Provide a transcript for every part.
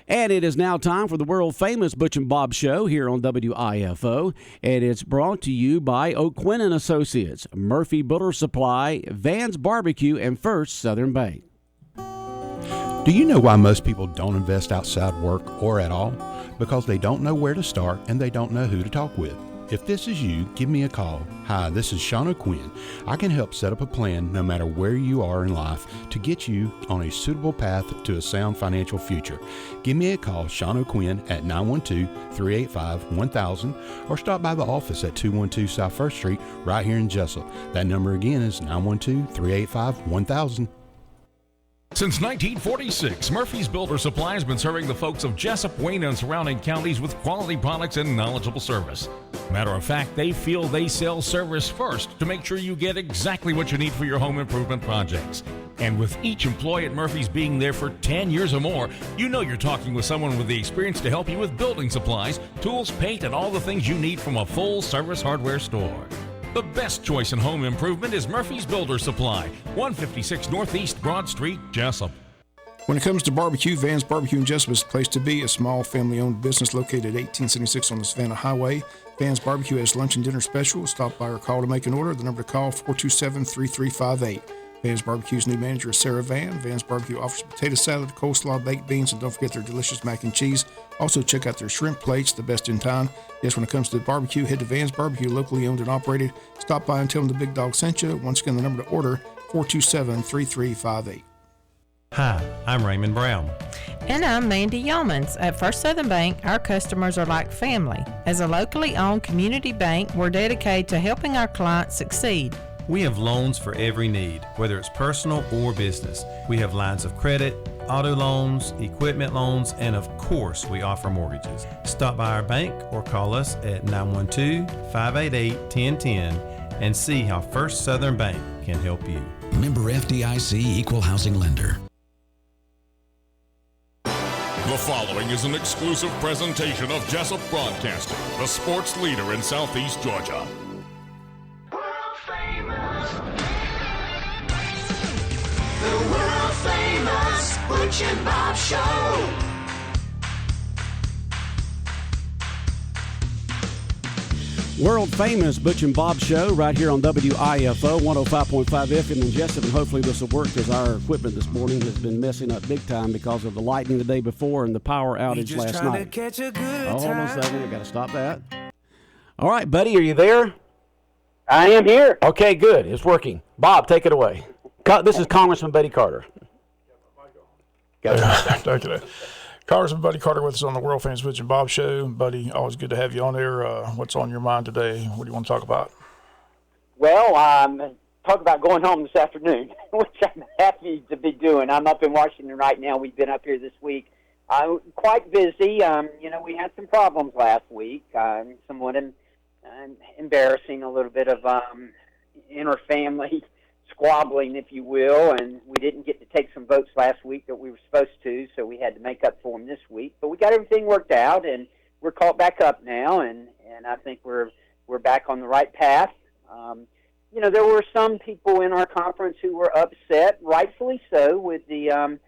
And it is now time for the world-famous Butch and Bob Show here on WIFO. And it's brought to you by O'Quinn & Associates, Murphy Builder Supply, Van's Barbecue, and First Southern Bank. Do you know why most people don't invest outside work or at all? Because they don't know where to start and they don't know who to talk with. If this is you, give me a call. Hi, this is Sean O'Quinn. I can help set up a plan no matter where you are in life to get you on a suitable path to a sound financial future. Give me a call, Sean O'Quinn, at 912-385-1000 or stop by the office at 212 South First Street right here in Jesup. That number again is 912-385-1000. Since 1946, Murphy's Builder Supply has been serving the folks of Jesup, Wayne, and surrounding counties with quality products and knowledgeable service. Matter of fact, they feel they sell service first to make sure you get exactly what you need for your home improvement projects. And with each employee at Murphy's being there for 10 years or more, you know you're talking with someone with the experience to help you with building supplies, tools, paint, and all the things you need from a full-service hardware store. The best choice in home improvement is Murphy's Builder Supply, 156 Northeast Broad Street, Jesup. When it comes to barbecue, Van's Barbecue in Jesup is the place to be. A small family-owned business located at 1876 on the Savannah Highway. Van's Barbecue has lunch and dinner specials. Stop by or call to make an order. The number to call, 427-3358. Van's Barbecue's new manager is Sarah Van. Van's Barbecue offers potato salad, coleslaw, baked beans, and don't forget their delicious mac and cheese. Also, check out their shrimp plates, the best in town. Yes, when it comes to barbecue, head to Van's Barbecue, locally owned and operated. Stop by and tell them the Big Dog sent you. Once again, the number to order, 427-3358. Hi, I'm Raymond Brown. And I'm Mandy Yeomans. At First Southern Bank, our customers are like family. As a locally owned community bank, we're dedicated to helping our clients succeed. We have loans for every need, whether it's personal or business. We have lines of credit, auto loans, equipment loans, and of course, we offer mortgages. Stop by our bank or call us at 912-588-1010 and see how First Southern Bank can help you. Member FDIC Equal Housing Lender. The following is an exclusive presentation of Jesup Broadcasting, the sports leader in Southeast Georgia. The world famous Butch and Bob Show. World famous Butch and Bob Show right here on WIFO 105.5 FM in Jesup, and hopefully this will work because our equipment this morning has been messing up big time because of the lightning the day before and the power outage last night. Hold on a second, I got to stop that. All right, buddy, are you there? I am here. Okay, good. It's working. Bob, take it away. This is Congressman Buddy Carter. Thank you. Congressman Buddy Carter with us on the World Famous Butch and Bob Show. Buddy, always good to have you on there. What's on your mind today? What do you want to talk about? Well, talk about going home this afternoon, which I'm happy to be doing. I'm up in Washington right now. We've been up here this week. I'm quite busy. We had some problems last week, somewhat embarrassing, a little bit of inter-family squabbling, if you will, and we didn't get to take some votes last week that we were supposed to, so we had to make up for them this week. But we got everything worked out, and we're caught back up now, and I think we're back on the right path. There were some people in our conference who were upset, rightfully so, with the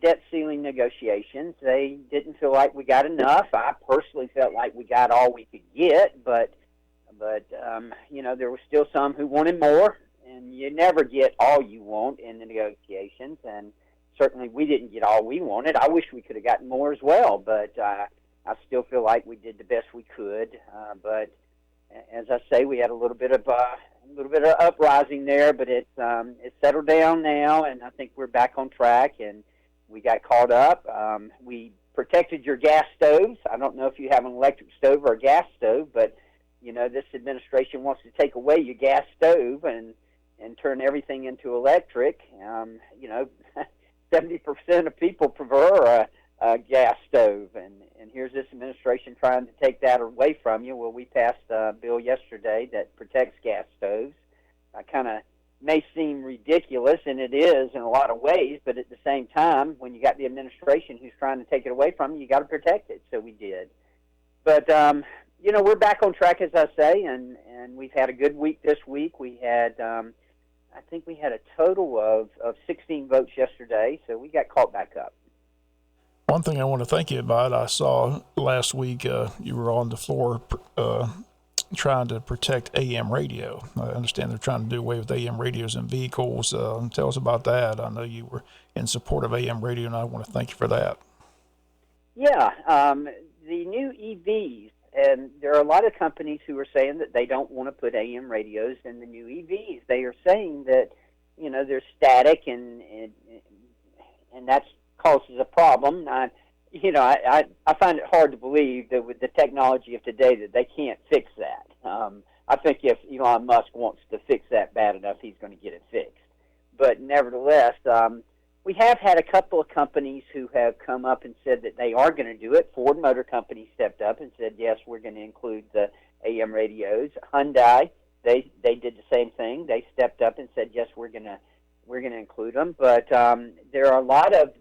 debt ceiling negotiations. They didn't feel like we got enough. I personally felt like we got all we could get, but there were still some who wanted more. And you never get all you want in the negotiations, and certainly we didn't get all we wanted. I wish we could have gotten more as well, but I still feel like we did the best we could. But as I say, we had a little bit of uprising there, but it's settled down now, and I think we're back on track. And we got caught up. We protected your gas stoves. I don't know if you have an electric stove or a gas stove, but this administration wants to take away your gas stove and turn everything into electric. 70% of people prefer a gas stove, and here's this administration trying to take that away from you. Well, we passed a bill yesterday that protects gas stoves. Kind of may seem ridiculous, and it is in a lot of ways, but at the same time, when you got the administration who's trying to take it away from you, you got to protect it, so we did. But, we're back on track, as I say, and we've had a good week this week. We had, I think we had a total of 16 votes yesterday, so we got caught back up. One thing I want to thank you about, I saw last week you were on the floor trying to protect AM radio. I understand they're trying to do away with AM radios in vehicles. Tell us about that. I know you were in support of AM radio, and I want to thank you for that. Yeah, the new EVs, and there are a lot of companies who are saying that they don't want to put AM radios in the new EVs. They are saying that, they're static and that causes a problem. I find it hard to believe that with the technology of today that they can't fix that. I think if Elon Musk wants to fix that bad enough, he's going to get it fixed. But nevertheless, we have had a couple of companies who have come up and said that they are going to do it. Ford Motor Company stepped up and said, yes, we're going to include the AM radios. Hyundai, they did the same thing. They stepped up and said, yes, we're going to include them. But there are a lot of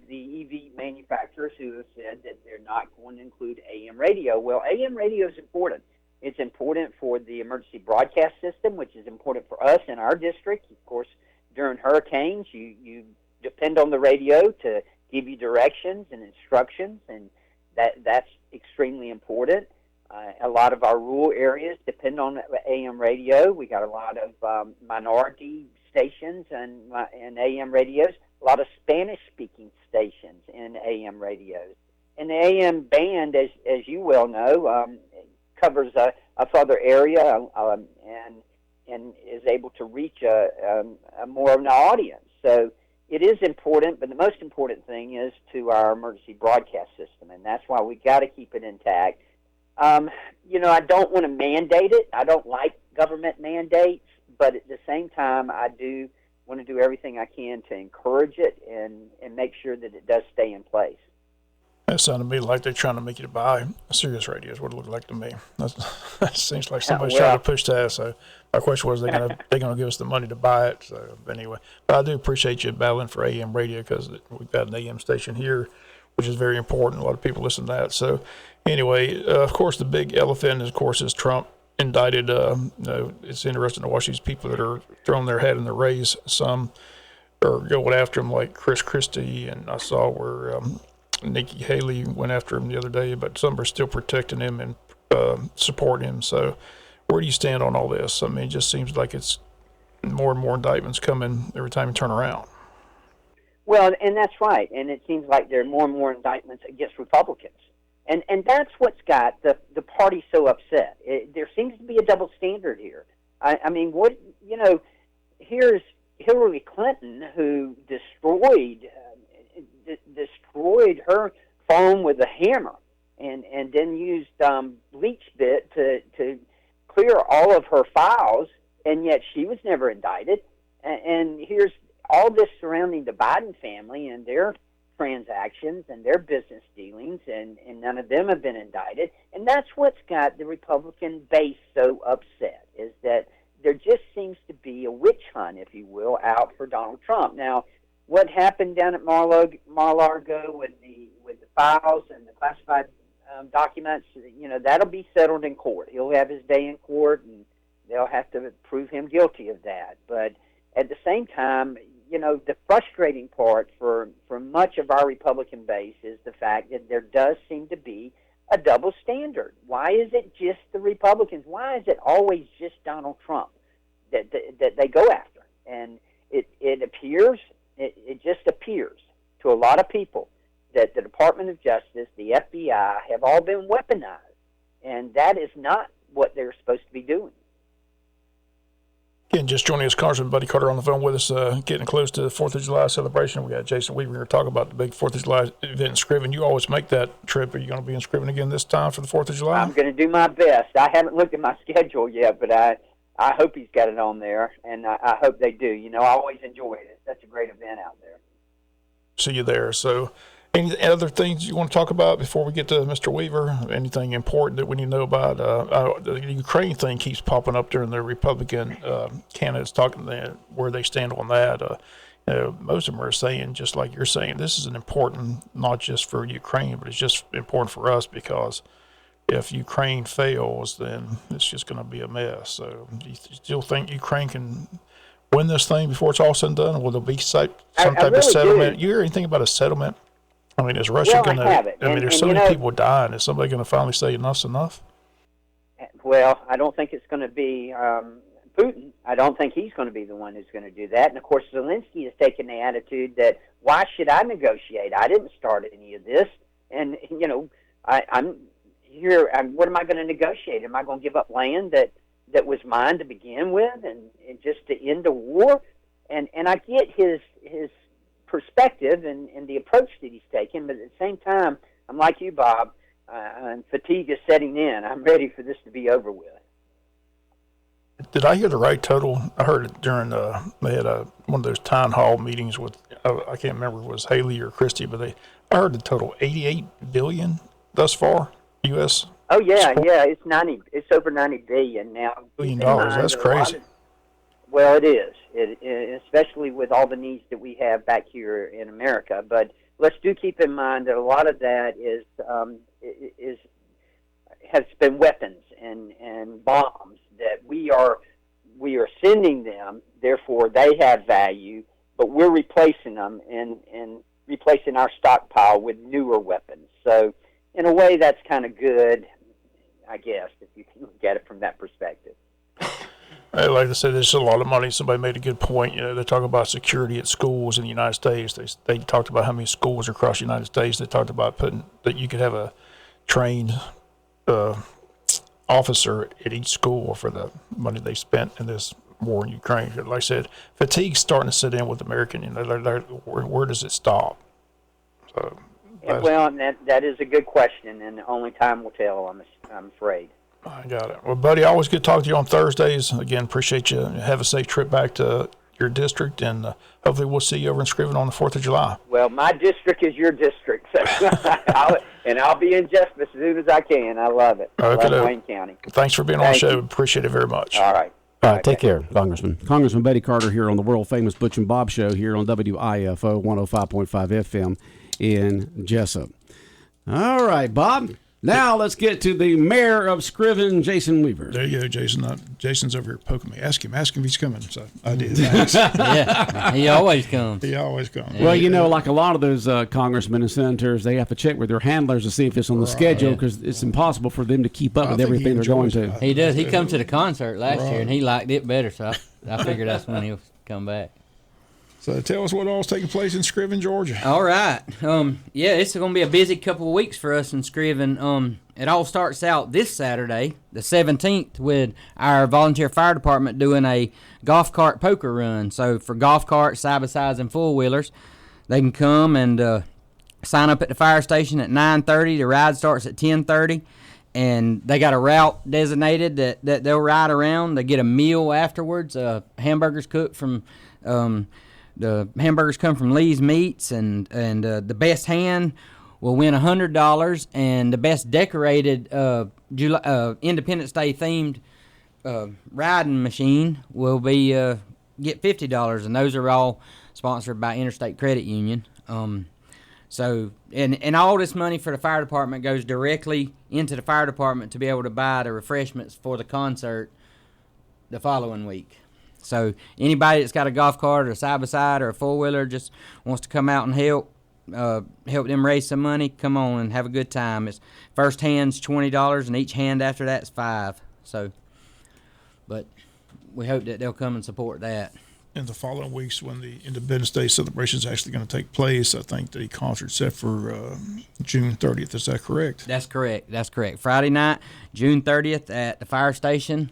the EV manufacturers who have said that they're not going to include AM radio. Well, AM radio is important. It's important for the emergency broadcast system, which is important for us in our district. Of course, during hurricanes, you depend on the radio to give you directions and instructions, and that's extremely important. A lot of our rural areas depend on AM radio. We got a lot of minority stations and AM radios, a lot of Spanish-speaking stations in AM radios. And the AM band, as you well know, covers a further area and is able to reach a more of an audience. So it is important, but the most important thing is to our emergency broadcast system, and that's why we got to keep it intact. I don't want to mandate it. I don't like government mandates, but at the same time, I do want to do everything I can to encourage it and make sure that it does stay in place. That sounded to me like they're trying to make you to buy a Sirius radio is what it looked like to me. That seems like somebody's trying to push that. So my question was, they're gonna give us the money to buy it. So anyway, but I do appreciate you battling for AM radio because we've got an AM station here, which is very important. A lot of people listen to that. So anyway, of course, the big elephant, of course, is Trump indicted. It's interesting to watch these people that are throwing their head in the race. Some are going after him, like Chris Christie, and I saw where Nikki Haley went after him the other day, but some are still protecting him and supporting him. So where do you stand on all this? I mean, it just seems like it's more and more indictments coming every time you turn around. Well, and that's right. And it seems like there are more and more indictments against Republicans. And that's what's got the party so upset. There seems to be a double standard here. I mean, here's Hillary Clinton, who destroyed her phone with a hammer and then used bleach bit to clear all of her files, and yet she was never indicted. And here's all this surrounding the Biden family and their transactions and their business dealings, and none of them have been indicted. And that's what's got the Republican base so upset, is that there just seems to be a witch hunt, if you will, out for Donald Trump. Now, what happened down at Mar-a-Lago with the files and the classified documents, that'll be settled in court. He'll have his day in court, and they'll have to prove him guilty of that. But at the same time, the frustrating part for much of our Republican base is the fact that there does seem to be a double standard. Why is it just the Republicans? Why is it always just Donald Trump that they go after? And it just appears to a lot of people that the Department of Justice, the FBI, have all been weaponized, and that is not what they're supposed to be doing. Again, just joining us, Congressman Buddy Carter on the phone with us, getting close to the 4th of July celebration. We got Jason Weaver here to talk about the big 4th of July event in Scriven. You always make that trip. Are you going to be in Scriven again this time for the 4th of July? I'm going to do my best. I haven't looked at my schedule yet, but I hope he's got it on there, and I hope they do. I always enjoy it. It's such a great event out there. See you there. So any other things you want to talk about before we get to Mr. Weaver? Anything important that we need to know about? The Ukraine thing keeps popping up during the Republican candidates talking where they stand on that. Most of them are saying, just like you're saying, this is an important, not just for Ukraine, but it's just important for us because if Ukraine fails, then it's just going to be a mess. So do you still think Ukraine can win this thing before it's all said and done? Will there be some type of settlement? Do. You hear anything about a settlement I mean, is Russia Well, going to? I have it. I mean, there's so many people dying. Is somebody going to finally say enough's enough? Well, I don't think it's going to be Putin. I don't think he's going to be the one who's going to do that. And of course, Zelensky has taken the attitude that why should I negotiate? I didn't start any of this, and I'm here. What am I going to negotiate? Am I going to give up land that was mine to begin with, and just to end a war? And I get his perspective and the approach that he's taken, but at the same time, I'm like you, Bob, and fatigue is setting in. I'm ready for this to be over with. Did I hear the right total? I heard it during they had one of those town hall meetings with I can't remember if it was Haley or Christie, but I heard the total $88 billion thus far, U.S. Oh yeah, support. yeah, it's 90. It's over 90 billion now. $1 billion. That's crazy. Well, it is. It, especially with all the needs that we have back here in America. But let's keep in mind that a lot of that has been weapons and bombs that we are sending them. Therefore, they have value, but we're replacing them and replacing our stockpile with newer weapons. So, in a way, that's kind of good, I guess, if you can look at it from that perspective. Like I said, there's a lot of money. Somebody made a good point. They talk about security at schools in the United States. They talked about how many schools across the United States. They talked about that you could have a trained officer at each school for the money they spent in this war in Ukraine. Like I said, fatigue's starting to set in with American. Where does it stop? So, well, and that is a good question, and only time will tell, I'm afraid. I got it. Well, buddy, always good talking to you on Thursdays. Again, appreciate you. Have a safe trip back to your district, and hopefully we'll see you over in Scriven on the 4th of July. Well, my district is your district, so I'll be in Jesup as soon as I can. I love it. Okay, I love Wayne County. Thanks for being on the show. Appreciate it very much. All right. All right, take care, Congressman. Congressman Betty Carter here on the world-famous Butch and Bob Show here on WIFO 105.5 FM in Jesup. All right, Bob. Now let's get to the mayor of Scriven, Jason Weaver. There you go, Jason. Jason's over here poking me. Ask him if he's coming. So I did. Thanks. Yeah, he always comes. He always comes. Well, like a lot of those congressmen and senators, they have to check with their handlers to see if it's on the schedule because it's impossible for them to keep up with everything they're going to. He does. He come to the concert last year, and he liked it better, so I figured that's when he'll come back. So tell us what all's taking place in Scriven, Georgia. All right. It's going to be a busy couple of weeks for us in Scriven. It all starts out this Saturday, the 17th, with our volunteer fire department doing a golf cart poker run. So for golf carts, side-by-sides, and four-wheelers, they can come and sign up at the fire station at 9:30. The ride starts at 10:30. And they got a route designated that they'll ride around. They get a meal afterwards, hamburgers cooked from... the hamburgers come from Lee's Meats, and the best hand will win $100, and the best decorated Independence Day themed riding machine will be get $50, and those are all sponsored by Interstate Credit Union. So all this money for the fire department goes directly into the fire department to be able to buy the refreshments for the concert the following week. So anybody that's got a golf cart or a side-by-side or a four-wheeler just wants to come out and help them raise some money, come on and have a good time. It's first hand's $20, and each hand after that's $5. So, but we hope that they'll come and support that. In the following weeks, when the Independence Day celebration is actually going to take place, I think the concert's set for June 30th. Is that correct? That's correct. That's correct. Friday night, June 30th at the fire station.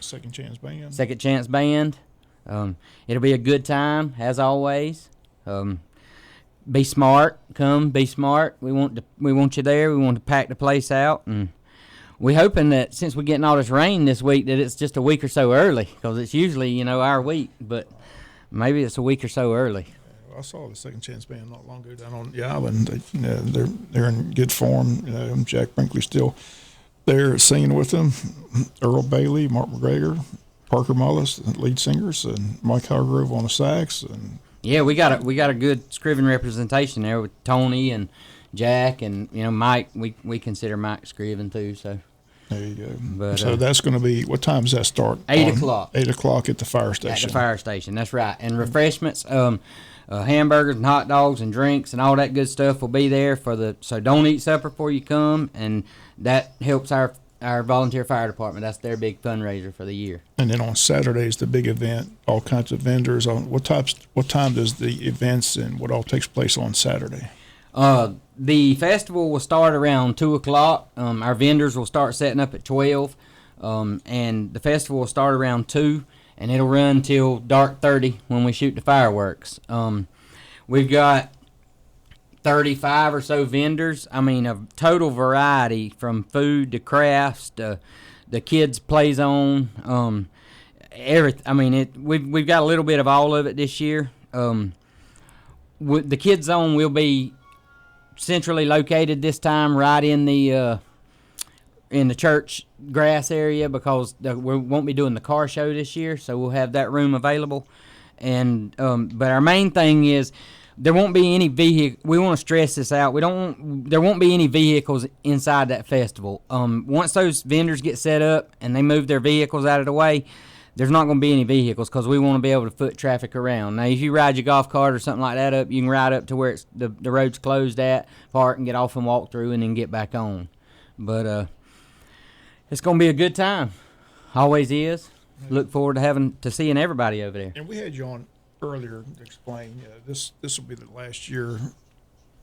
Second Chance Band. Second Chance Band. It'll be a good time, as always. Be smart. Come, be smart. We want you there. We want to pack the place out, and we're hoping that since we're getting all this rain this week, that it's just a week or so early, because it's usually, our week, but maybe it's a week or so early. I saw the Second Chance Band not long ago down on the island. They're in good form. Jack Brinkley's still there singing with them. Earl Bailey, Mark McGregor, Parker Mullis, the lead singers, and Mike Hargrove on the sax. And yeah, we got a good Scriven representation there with Tony and Jack and Mike. We consider Mike Scriven too. So There you go. But, so that's going to be, what time does that start? 8 o'clock. 8 o'clock at the fire station. At the fire station, that's right. And refreshments, hamburgers and hot dogs and drinks and all that good stuff will be there so don't eat supper before you come, and that helps our volunteer fire department. That's their big fundraiser for the year. And then on Saturdays, the big event, all kinds of vendors. On what time does the events and what all takes place on Saturday? The festival will start around 2 o'clock. Our vendors will start setting up at 12, and the festival will start around 2, and it'll run till dark 30 when we shoot the fireworks. We've got 35 or so vendors. I mean, a total variety from food to crafts to the kids' play zone. Everything. I mean, we've got a little bit of all of it this year. The kids' zone will be centrally located this time, right in the church grass area, because we won't be doing the car show this year, so we'll have that room available. And but our main thing is, there won't be any vehicle. We want to stress this out. There won't be any vehicles inside that festival. Once those vendors get set up and they move their vehicles out of the way, there's not going to be any vehicles, because we want to be able to foot traffic around. Now, if you ride your golf cart or something like that up, you can ride up to where the road's closed at, park and get off and walk through, and then get back on. But it's going to be a good time. Always is. Look forward to seeing everybody over there. And we had you on earlier to explain, this will be the last year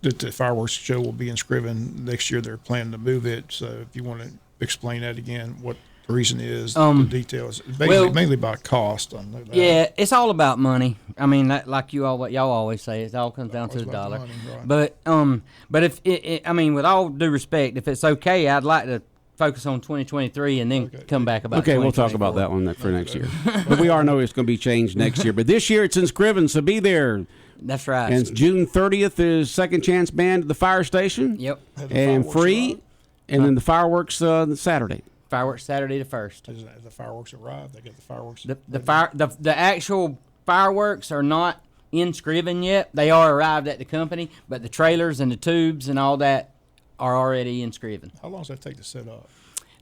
that the fireworks show will be in Scriven. Next year they're planning to move it. So if you want to explain that again, what the reason is, the details, mainly about cost. I know that. Yeah, it's all about money. I mean, like y'all always say, it all comes down to the dollar. Money, right. But if I mean, with all due respect, if it's okay, I'd like to focus on 2023 and then come back about. Okay, we'll talk about that one for next year. But we already know it's going to be changed next year. But this year it's in Scriven, so be there. That's right. And June 30th is Second Chance Band at the fire station. Yep. And free, and then the fireworks Saturday. Fireworks Saturday the 1st. As the fireworks arrive, they get the fireworks. The actual fireworks are not in Scriven yet. They are arrived at the company, but the trailers and the tubes and all that are already in Scriven. How long does that take to set up?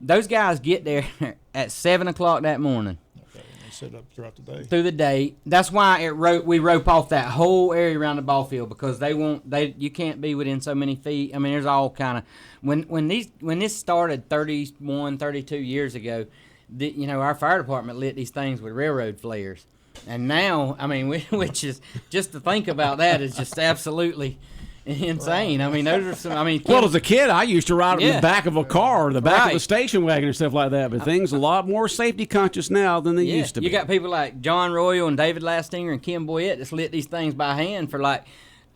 Those guys get there at 7 o'clock that morning. Okay, and they set up throughout the day. Through the day. That's why we rope off that whole area around the ball field, because you can't be within so many feet. I mean, there's all kind of when this started 31, 32 years ago, our fire department lit these things with railroad flares, and now I mean, which is just to think about that is just absolutely insane. I mean, those are some. I mean, well, as a kid, I used to ride in the back of a car, or the back of a station wagon, and stuff like that. But things a lot more safety conscious now than they used to be. You got people like John Royal and David Lastinger and Kim Boyette that's lit these things by hand for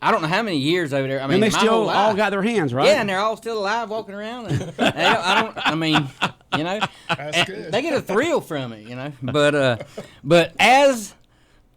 I don't know how many years over there. I mean, and they still all got their hands, right? Yeah, and they're all still alive, walking around. And I mean, That's good. They get a thrill from it, But as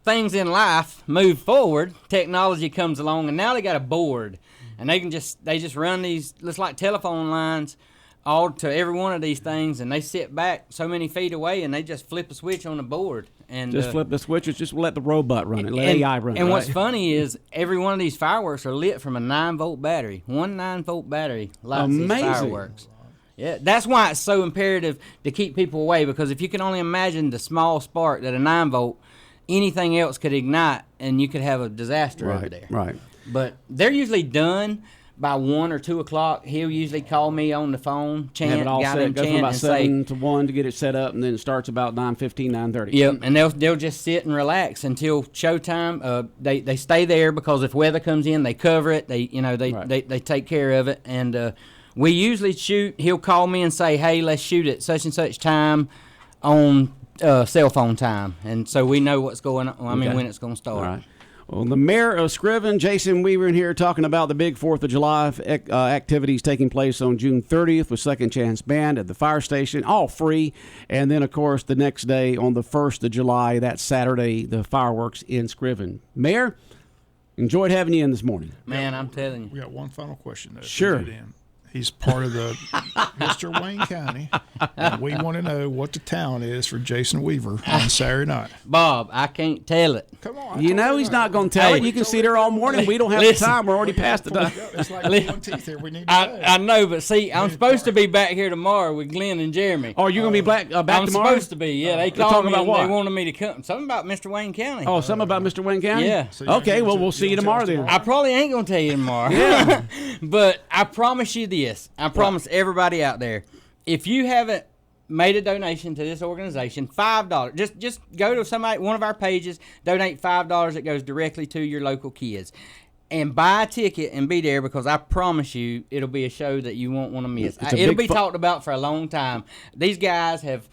things in life move forward, technology comes along, and now they got a board, and they just run these, looks like telephone lines, all to every one of these things, and they sit back so many feet away, and they just flip a switch on the board. And just flip the switch, just let the robot run it, let AI run it. And what's funny is every one of these fireworks are lit from a 9-volt battery. One 9-volt battery lights these fireworks. Yeah, that's why it's so imperative to keep people away, because if you can only imagine the small spark that a 9-volt, anything else could ignite, and you could have a disaster over there. Right. But they're usually done by 1 or 2 o'clock. He'll usually call me on the phone, have it all set, go from about 7 to 1 to get it set up, and then it starts about 9:15, 9:30. Yep, and they'll just sit and relax until showtime. They stay there, because if weather comes in, they cover it. They take care of it, and we usually shoot. He'll call me and say, "Hey, let's shoot at such and such time on cell phone time," and so we know what's going on. I mean, when it's going to start. All right. Well, the mayor of Scriven, Jason Weaver, in here talking about the big 4th of July activities taking place on June 30th with Second Chance Band at the fire station, all free. And then, of course, the next day on the 1st of July, that Saturday, the fireworks in Scriven. Mayor, enjoyed having you in this morning. Man, I'm telling you. We got one final question. Sure. He's part of the Mr. Wayne County. And we want to know what the town is for Jason Weaver on Saturday night. Bob, I can't tell it. Come on. You know he's not going to tell it. You can sit there all morning. We don't have the time. We're already past the time. It's like pulling teeth here. We need to know. I know, but see, I'm supposed to be back here tomorrow with Glenn and Jeremy. Oh, you're going to be back I'm tomorrow? supposed to be, yeah. They called me about and what? they wanted me to come. Something about Mr. Wayne County. Oh, something about Mr. Wayne County? Yeah. So Okay, well, we'll see you tomorrow then. I probably ain't going to tell you tomorrow. Yeah. But I promise you this. I promise everybody out there, if you haven't made a donation to this organization, $5, just go to one of our pages, donate $5 that goes directly to your local kids. And buy a ticket and be there, because I promise you it'll be a show that you won't want to miss. It'll be talked about for a long time. These guys have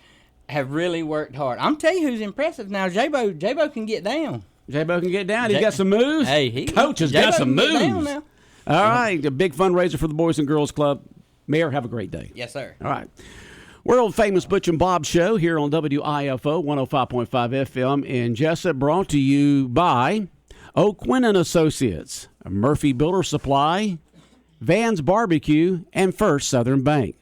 really worked hard. I'm telling you who's impressive now. J-Bo can get down. J-Bo can get down. He's got some moves. Hey, Coach has J-Bo got some can get down moves. now. All right, a big fundraiser for the Boys and Girls Club. Mayor, have a great day. Yes, sir. All right. World famous Butch and Bob show here on WIFO 105.5 FM in Jesup, brought to you by O'Quinn and Associates, Murphy Builder Supply, Van's Barbecue, and First Southern Bank.